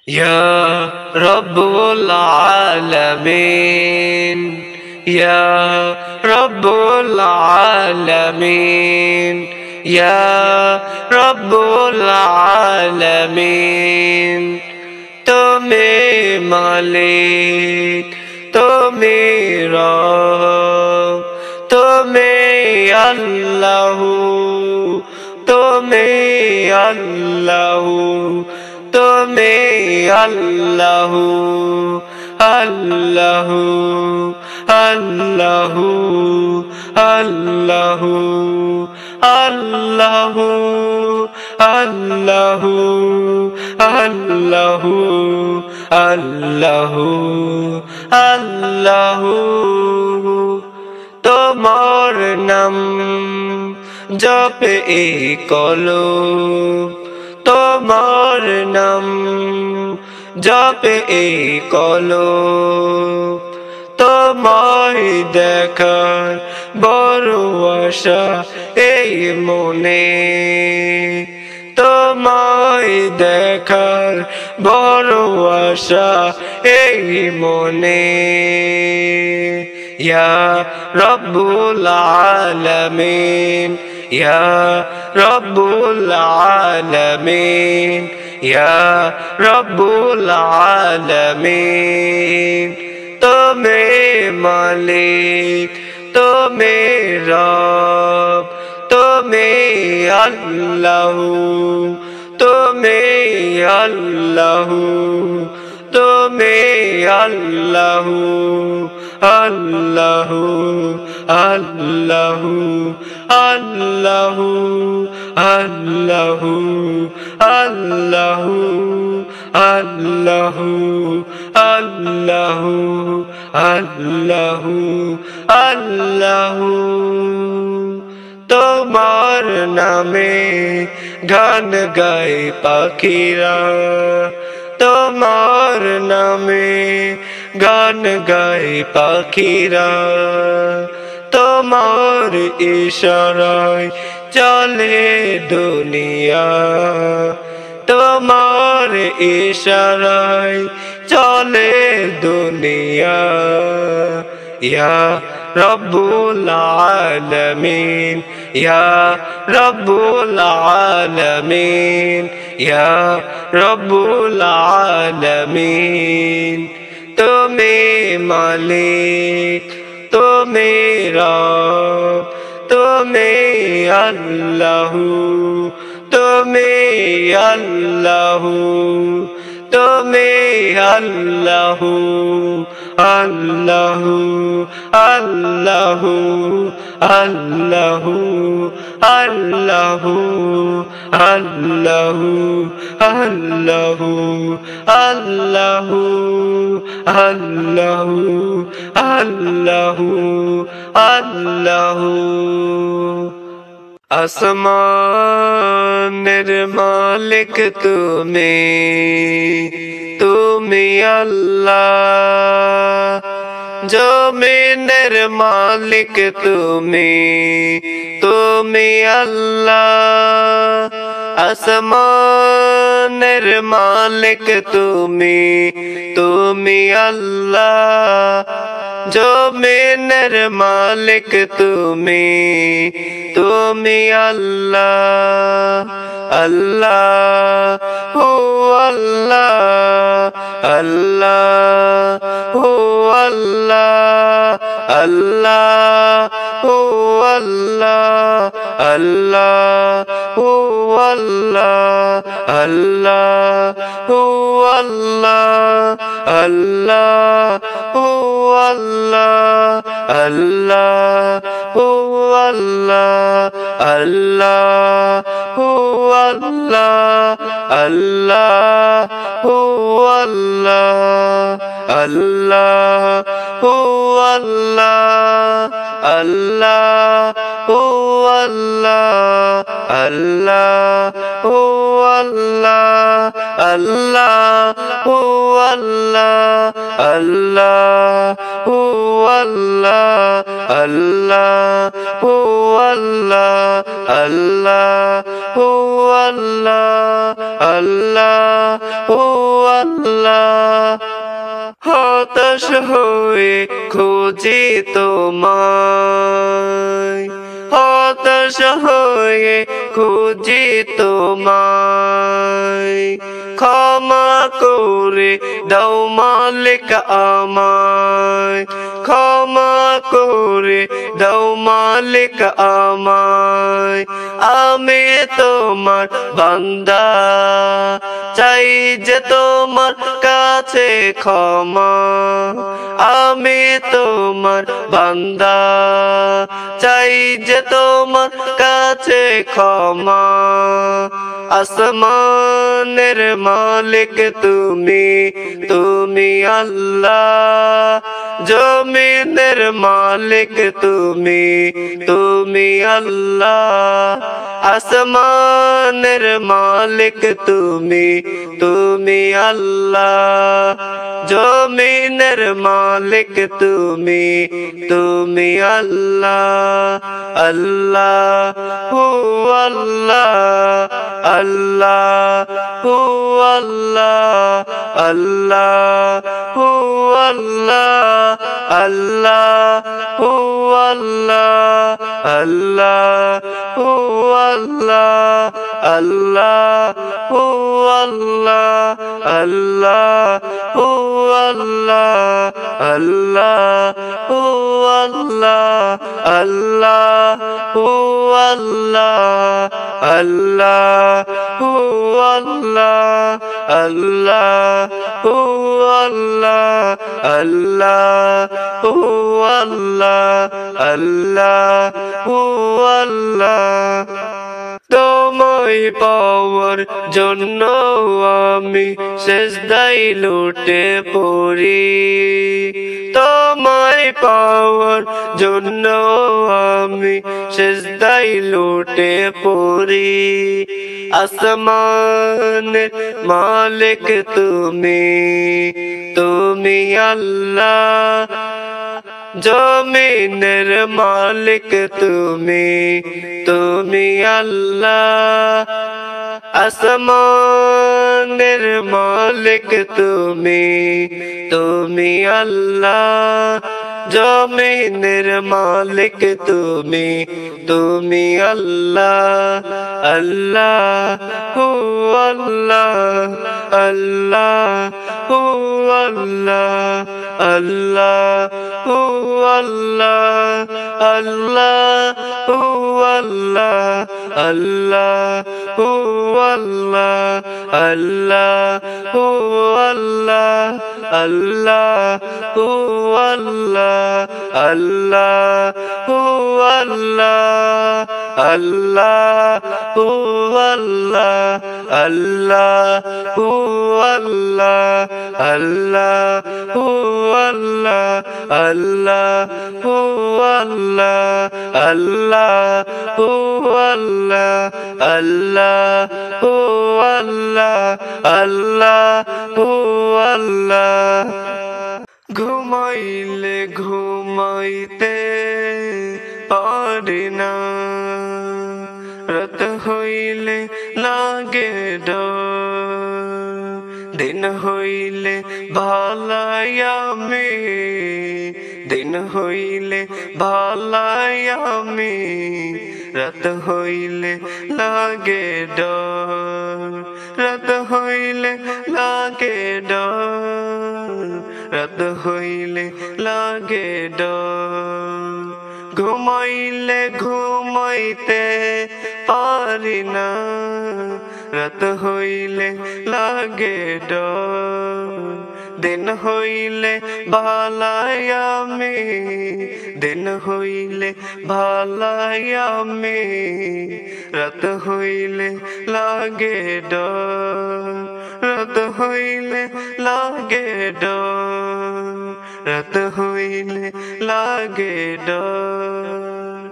يا رب العالمين يا رب العالمين يا رب العالمين তুমি মালিক তুমি রব তুমি আল্লাহু তুমি আল্লাহু তুমি আল্লাহু আল্লাহু আল্লাহু আল্লাহু আল্লাহু আল্লাহু আল্লাহু আল্লাহু আল্লাহু তোমার নাম জপে এই কলব তোমার নাম জপে এই কলব তোমায় দেখার বড় আশা এই মনে তোমায় দেখার বড় আশা এই মনে ইয়া রব্বুল আলামিন ইয়া রব্বুল আলামিন ইয়া রব্বুল আলামিন তুমি মালিক তুমি রব তুমি আল্লাহু তুমি আল্লাহু তুমি আল্লাহু আল্লাহু আল্লাহু আল্লাহু আল্লাহু আল্লাহু আল্লাহু আল্লাহু আল্লাহু আল্লাহু তোমার নামে গান গায় পাখিরা তোমার নামে গান গায় পাখিরা তোমার ইশারায় চলে দুনিয়া তোমার ইশারায় চলে দুনিয়া ইয়া রব্বুল আলামিন ইয়া রব্বুল আলামিন ইয়া রব্বুল আলামিন তুমি মালিক তুমি রব তুমি আল্লাহু তুমি আল্লাহু তুমি আল্লাহু আল্লাহু আল্লাহু আল্লাহু আল্লাহু আল্লাহু আল্লাহু আল্লাহু আল্লাহু আল্লাহু আল্লাহু আসমানের মালিক তুমি তুমি আল্লাহ জমিনের মালিক তুমি তুমি আল্লাহ আসমানের মালিক তুমি তুমি আল্লাহ জমিনের মালিক তুমি তুমি আল্লাহ আল্লাহ হু আল্লাহ আল্লাহ হু আল্লাহ আল্লাহ হু আল্লাহ আল্লাহ হু আল্লাহ আল্লাহ হু আল্লাহ আল্লাহ হু আল্লাহ আল্লাহ হু আল্লাহ আল্লাহ হু আল্লাহ আল্লাহ হু আল্লাহ আল্লাহ হু আল্লাহ আল্লাহ হু আল্লাহ আল্লাহ হু আল্লাহ আল্লাহ হু আল্লাহ আল্লাহ হু আল্লাহ আল্লাহ হু আল্লাহ আল্লাহ হু আল্লাহ আল্লাহ হু আল্লাহ হতাশ হয়ে খুঁজি তোমায় হতাশ হয়ে খুঁজি তোমায় ক্ষমা করে দাও মালিক আমায় ক্ষমা করে দাও মালিক আমায় আমি তোমার বান্দা চাই যে তোমার কাছে ক্ষমা আমি তোমার বান্দা চাই যে তোমার কাছে ক্ষমা আসমানের মালিক তুমি তুমি আল্লাহ জমিনের মালিক তুমি তুমি আল্লাহ আসমানের মালিক তুমি তুমি আল্লাহ জমিনের মালিক তুমি তুমি আল্লাহ আল্লাহ হু আল্লাহ আল্লাহ হু আল্লাহ আল্লাহ হু আল্লাহ আল্লাহ হু আল্লাহ আল্লাহ হু আল্লাহ আল্লাহ হু আল্লাহ আল্লাহ হু আল্লাহ আল্লাহ হু আল্লাহ আল্লাহ হু আল্লাহ আল্লাহ হু আল্লাহ আল্লাহ হু আল্লাহ আল্লাহ হু আল্লাহ আল্লাহ হু আল্লাহ তোমায় পাওয়ার জন্য আমি সিজদায় লুটে পড়ি তোমায় পাওয়ার জন্য আমি সিজদায় লুটে পড়ি আসমানের মালিক তুমি তুমি আল্লাহ জমিনের মালিক তুমি তুমি আল্লাহ আসমানের মালিক তুমি তুমি আল্লাহ জমিনের মালিক তুমি তুমি আল্লাহ আল্লাহ হু আল্লাহ আল্লাহ হু আল্লাহ আল্লাহ হু আল্লাহ আল্লাহ হু আল্লাহ আল্লাহ হু আল্লাহ আল্লাহ হু আল্লাহ আল্লাহ হু আল্লাহ আল্লাহ হু আল্লাহ আল্লাহ হু আল্লাহ আল্লাহ হু আল্লাহ আল্লাহ হু আল্লাহ আল্লাহ হু আল্লাহ আল্লাহ হু আল্লাহ আল্লাহ হু আল্লাহ আল্লাহ হু আল্লাহ ঘুমাইলে ঘুমাইতে পারি না রাত হইলে লাগে ডর দিন হইলে ভালাই আমি দিন হইলে ভালাই আমি রাত হইলে লাগে ডর রাত হইলে লাগে ডর রাত হইলে লাগে ডর ঘুমাইলে ঘুমাইতে পারি না রাত হইলে লাগে ডর দিন হইলে ভালাই আমি দিন হইলে ভালাই আমি রাত হইলে লাগে ডর রাত হইলে লাগে ডর রাত হইলে লাগে ডর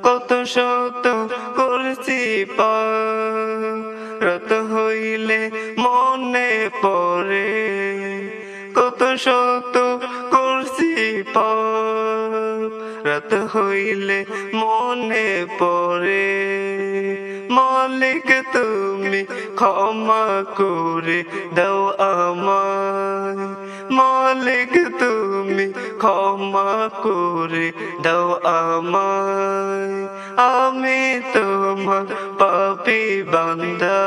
কত শত করছি পার রাত হইলে মনে পড়ে কত শত করছি পার রাত হইলে মনে পড়ে মালিক তুমি ক্ষমা করে দাও আমায় মালিক তুমি ক্ষমা করে দাও আমায় আমি তোমার পাপী বান্দা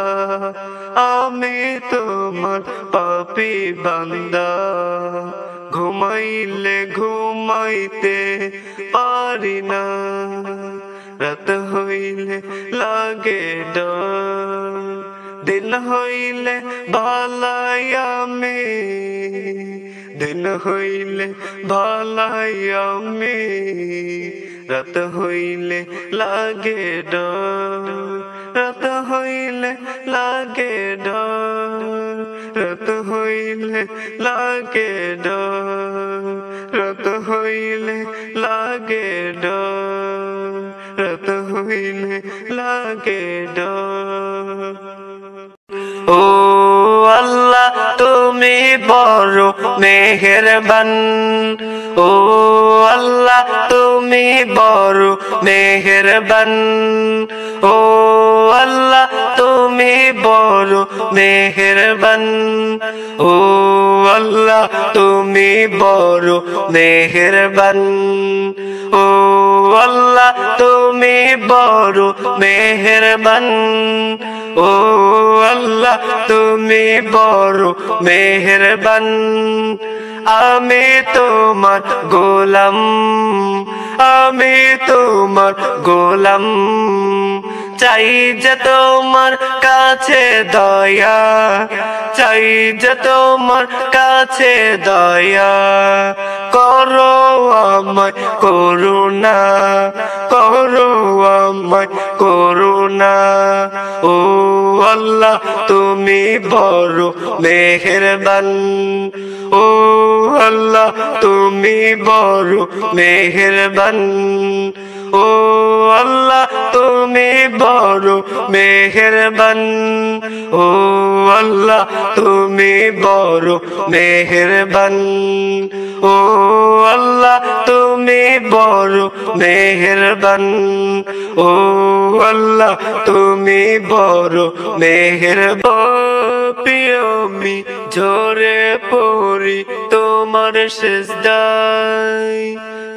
আমি তোমার পাপী বান্দা ঘুমাইলে ঘুমাইতে পারি না রাত হইলে লাগে ডর দিন হইলে ভালাই আমি দিন হইলে ভালাই আমি রাত হইলে লাগে ডর রাত হইলে লাগে ডর রাত হইলে লাগে ডর রাত হইলে লাগে ডর রাত হইলে লাগে ডর ও আল্লাহ তুমি বড় মেহেরবান ও আল্লাহ তুমি বড় মেহেরবান ও আল্লাহ তুমি বড় মেহেরবান ও আল্লাহ তুমি বড় মেহেরবান ও আল্লাহ তুমি বড় মেহেরবান ও আল্লাহ তুমি বড় মেহেরবান আমি তোমার গোলাম আমি তোমার গোলাম চাই যে তোমার কাছে দয়া চাই যে তোমার কাছে দয়া করো আমায় করুণা করো আমায় করুণা ও আল্লাহ তুমি বড় মেহেরবান ও আল্লাহ তুমি বড় মেহেরবান ও আল্লাহ তুমি বড় মেহেরবান ও আল্লাহ তুমি বড় মেহেরবান ও আল্লাহ তুমি বড় মেহেরবান ও আল্লাহ তুমি বড় মেহেরবান আমি ঝরে পড়ি তোমার সিজদায়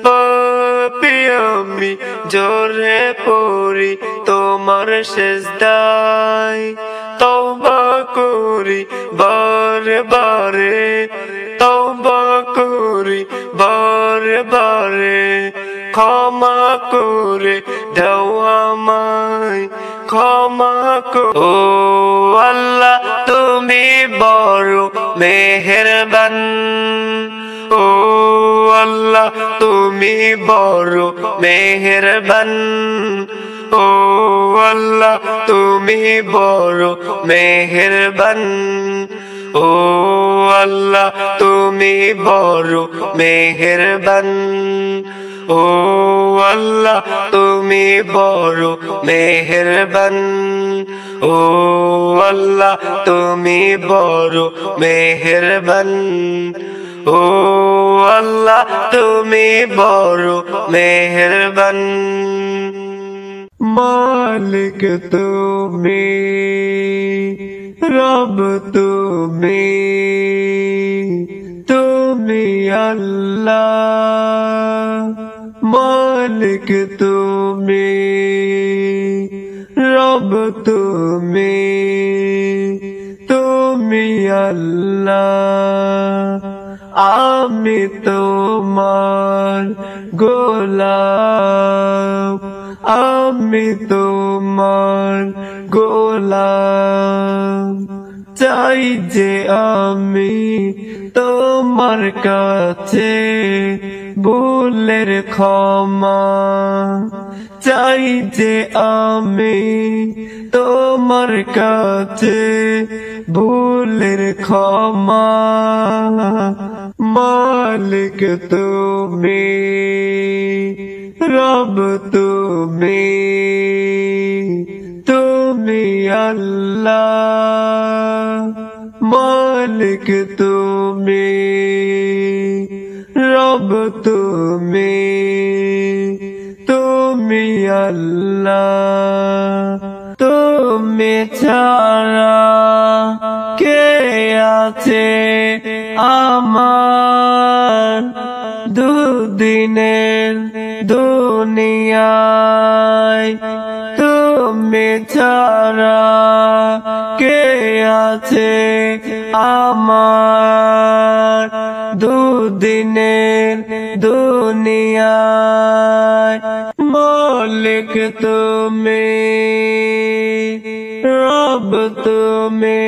পাপী আমি ঝরে পড়ি তোমার সিজদায় তওবা করি বারে বারে তওবা করি বারে বারে ক্ষমা করে দাও আমায় ক্ষমা ও আল্লাহ তুমি বড় মেহেরবান ও আল্লাহ তুমি বড় মেহেরবান ও আল্লাহ তুমি বড় মেহেরবান ও আল্লাহ তুমি বড় মেহেরবান ও আল্লাহ তুমি বড় মেহেরবান ও আল্লাহ তুমি বড় মেহেরবান ও আল্লাহ তুমি বড় মেহেরবান মালিক তুমি রব তুমি তুমি আল্লাহ মালিক তুমি রব তুমি তুমি আল্লাহ আমি তোমার গোলাম আমি তোমার গোলাম চাই যে আমি তোমার কাছে ভুলের ক্ষমা চাই যে আমি তোমার কাছে ভুলের ক্ষমা মালিক তুমি রব তুমি তুমি আল্লাহ মালিক তুমি রব তুমি তুমি আল্লাহ তুমি ছাড়া কে আছে আমার দুদিনের দুনিয়ায় তুমি ছাড়া কে আছে আমার দুদিনের দুনিয়ায় মালিক তুমি রব তুমি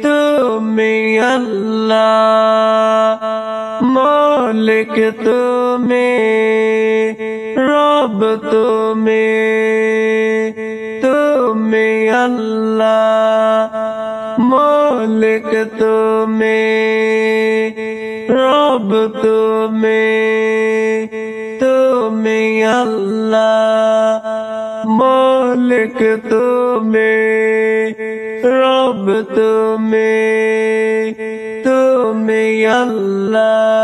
তুমি আল্লাহ মালিক তুমি রব তুমি তুমি আল্লাহ মালিক তুমি রব তুমি তুমি আল্লাহ মালিক তুমি রব তুমি তুমি আল্লাহ